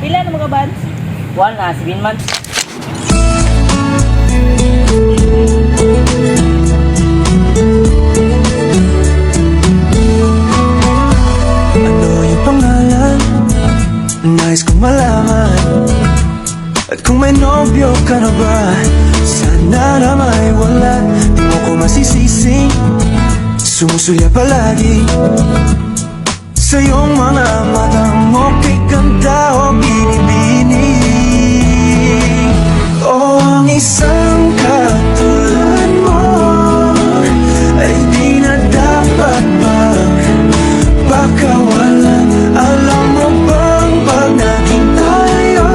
Pila na mga bands? 7 months. Ano yung pangalan? Nais kong malaman. At kung may nobyo ka na ba, sana na may wala. Di mo ko masisisi, sumusulya palagi sa iyong mga matang okay ganda o binibini. O ang isang katulad mo ay di na dapat bang pakawalan. Alam mo bang pag naging tayo,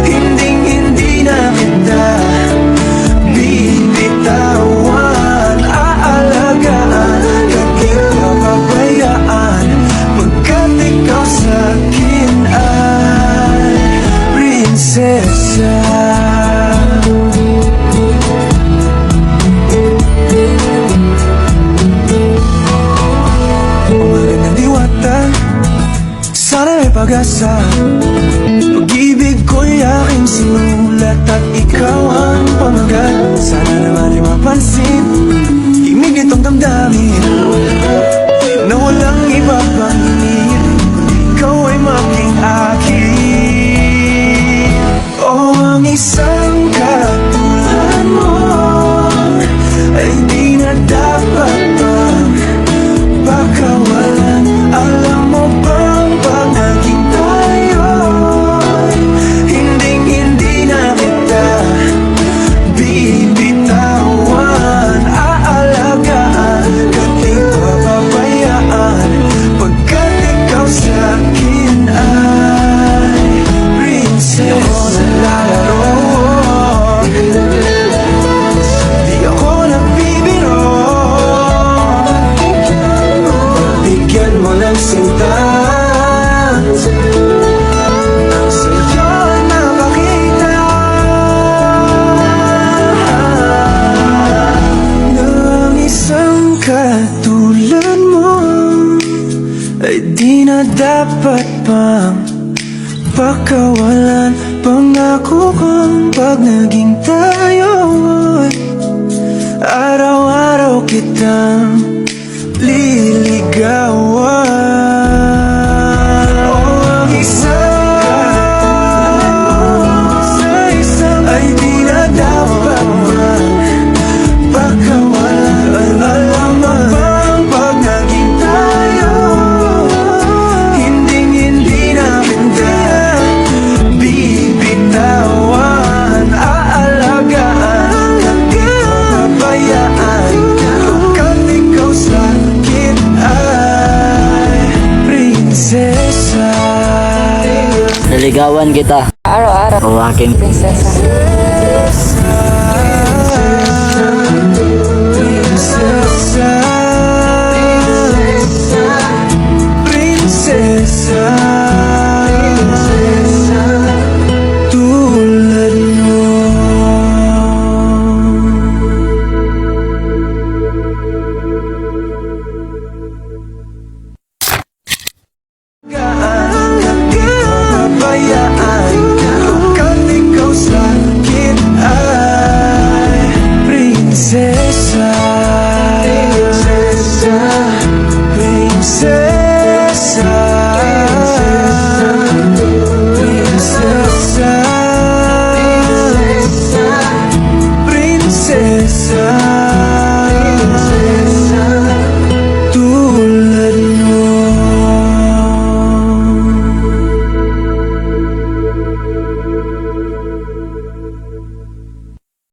hindi na kita bibitawan. Aalagaan, kahit kapabayaan, pagkat ikaw sa'kin ay prinsesa. Magandang diwata, sana may pag-asa. Pag-ibig ko'y aking sinulat at ikaw ang pamagat. Sana naman ay mapansin himig nitong damdamin na walang iba pang hinihiling kundi ikaw ay maging akin. O ang isang katulad mo ay di na dapat pang pakawalan. Alam mo bang pag naging tayo, hindi na kita bibitawan. Aalagaan, kahit papabayaan, pagkat ikaw sa'kin ay prinsesa. Di ako naglalaro, di ako nagbibiro. Bigyan mo ng sinta ang sa'yo'y mapakita ng isang katulad mo ay di na dapat pang pakawalan. Pangako kong pag naging tayo, araw-araw kitang liligawan. O ang isang ay di na dapat pakawalan. Alam mo bang pag naging tayo, hindi na kita bibitawan. Aalagaan, kahit papabayaan, pagkat ikaw sa'kin ay prinsesa. Naligawan kita. Araw-araw. O aking Prinsesa.